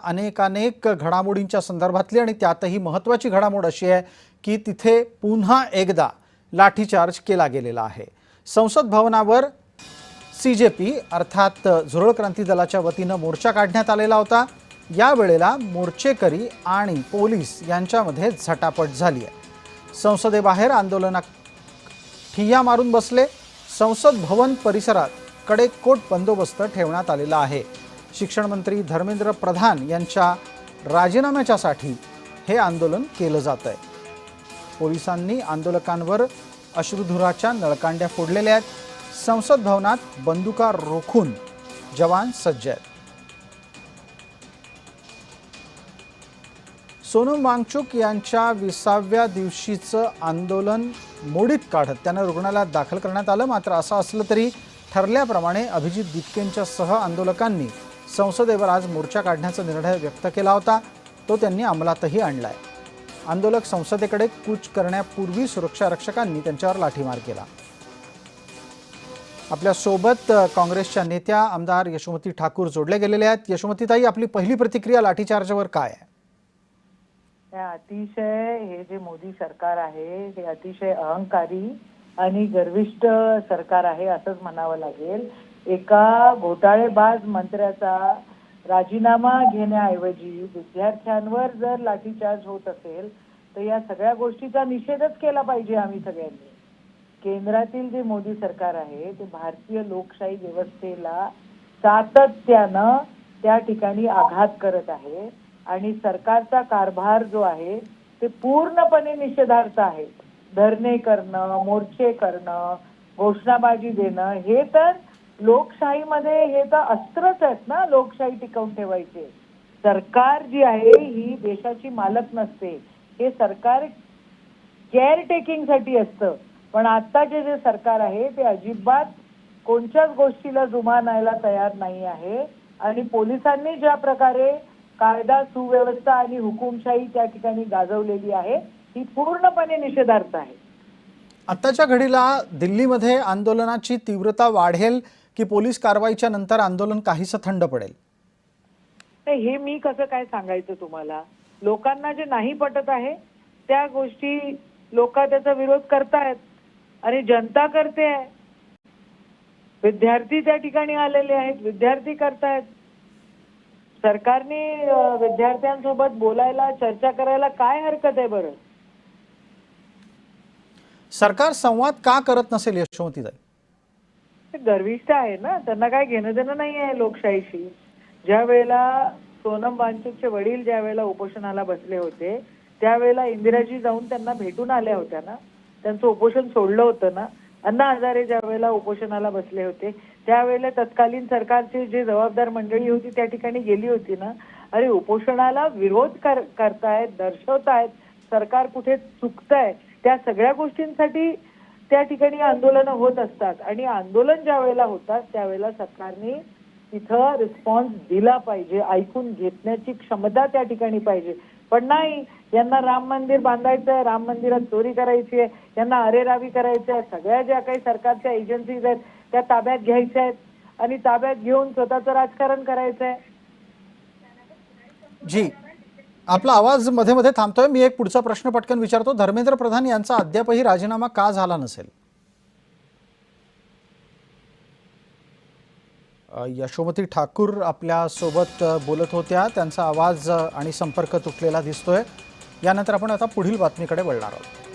अनेक घडामोडींच्या संदर्भातली आणि त्यातही महत्त्वाची घडामोड अशी आहे की तिथे पुन्हा एकदा लाठीचार्ज केला गेलेला आहे। संसद भवनावर सीजेपी अर्थात झुरळ क्रांती दलाच्या वतीने मोर्चा काढण्यात आलेला होता। या वेळेला मोर्चेकरी आणि पोलीस यांच्यामध्ये झटापट झाली आहे। संसदेबाहेर आंदोलनात ठिय्या मारून बसले। संसद भवन परिसरात कडेकोट बंदोबस्त ठेवण्यात आलेला आहे। शिक्षण मंत्री धर्मेंद्र प्रधान यांच्या राजीनाम्यासाठी हे आंदोलन केलं जात आहे। पोलिसांनी आंदोलकांवर अश्रुधुराच्या नळकांड्या फोडलेल्या आहेत। संसद भवनात बंदुका रोखून जवान सज्ज आहेत। सोनम वांगचुक यांच्या 20व्या दिवशीचं आंदोलन मोडीत काढत त्यांना रुग्णालयात दाखल करण्यात आलं। मात्र असं असलं तरी ठरल्याप्रमाणे अभिजित दिपकेंच्या सह आंदोलकांनी संसदेवर आज मोर्चा काढण्याचा निर्णय व्यक्त केला होता, तो त्यांनी अंमलातही आणलाय। आंदोलक संसदेकडे कूच करण्यापूर्वी सुरक्षा रक्षकांनी त्यांच्यावर लाठीमार केला। आपल्या सोबत काँग्रेसच्या नेत्या आमदार यशोमती ठाकूर जोडले गेलेले आहेत। यशोमतीताई, आपली पहिली प्रतिक्रिया लाठीचार्जवर काय आहे? अतिशय हे जे मोदी सरकार आहे हे अतिशय अहंकारी आणि गर्विष्ठ सरकार आहे असंच म्हणावं लागेल। एका घोटाळेबाज मंत्र्याचा राजीनामा घेण्याऐवजी विद्यार्थ्यांवर जर लाठीचार्ज होत असेल तर या सगळ्या गोष्टीचा निषेधच केला पाहिजे आम्ही सगळ्यांनी। केंद्रातील जे मोदी सरकार आहे ते भारतीय लोकशाही व्यवस्थेला सातत्यानं त्या ठिकाणी आघात करत आहे आणि सरकारचा कारभार जो आहे ते पूर्णपणे निषेधार्थ आहे। धरणे करणं, मोर्चे करणं, घोषणाबाजी देणं हे तर लोकशाहीमध्ये हे तर अस्त्रच आहेत ना लोकशाही टिकवून ठेवायचे। सरकार जी आहे ही देशाची मालक नसते, हे सरकार केअर टेकिंग साठी असतं। पण आत्ताचे जे सरकार आहे ते अजिबात कोणत्याच गोष्टीला जुमानायला तयार नाही आहे आणि पोलिसांनी ज्या प्रकारे कायदा सुव्यवस्था आणि हुकुमशाही त्या ठिकाणी गाजवलेली आहे ही पूर्णपणे निषेधार्थ आहे। आताच्या घडीला दिल्लीमध्ये आंदोलनाची तीव्रता वाढेल की पोलीस कारवाईच्या नंतर आंदोलन काहीसं थंड पडेल? हे मी कसं काय सांगायचं तुम्हाला? लोकांना जे नाही पटत आहे त्या गोष्टी लोक त्याचा विरोध करतायत आणि जनता करते आहे। विद्यार्थी त्या ठिकाणी आलेले आहेत, विद्यार्थी करतायत। सरकारने विद्यार्थ्यांसोबत बोलायला, चर्चा करायला काय हरकत आहे बरं? सरकार संवाद का करत नसेल यशोमतीताई? ते गर्विष्ठ आहे ना, त्यांना काय घेणं देणं नाही आहे लोकशाहीशी। ज्या वेळेला सोनम वांगचुकचे वडील ज्या वेळेला उपोषणाला बसले होते त्यावेळेला इंदिराजी जाऊन त्यांना भेटून आल्या होत्या ना, त्यांचं उपोषण सोडलं होतं ना। अण्णा हजारे ज्या वेळेला उपोषणाला बसले होते त्यावेळेला तत्कालीन सरकारची जे जबाबदार मंडळी होती त्या ठिकाणी गेली होती ना। अरे उपोषणाला विरोध करतायत, दर्शवतायत सरकार कुठे चुकतंय, त्या सगळ्या गोष्टींसाठी त्या ठिकाणी आंदोलन होत असतात आणि आंदोलन ज्या वेळेला होतात त्यावेळेला सरकारने तिथं रिस्पॉन्स दिला पाहिजे, ऐकून घेण्याची क्षमता त्या ठिकाणी पाहिजे। पण नाही, यांना राम मंदिर बांधायचं आहे, राम मंदिरात चोरी करायची आहे, यांना अरेरावी करायचं आहे, सगळ्या ज्या काही सरकारच्या एजन्सीज आहेत त्या ताब्यात घ्यायच्या आहेत आणि ताब्यात घेऊन स्वतःचं राजकारण करायचं आहे। जी, आपला आवाज मध्ये मध्ये थांबतोय। मी एक पुढचा प्रश्न पटकन विचारतो। धर्मेंद्र प्रधान यांचा अद्यापही राजीनामा का झाला नसेल? यशोमती ठाकूर आपल्या सोबत बोलत होत्या, त्यांचा आवाज आणि संपर्क तुटलेला दिसतोय। यानंतर आपण आता पुढील बातमीकडे वळणार आहोत।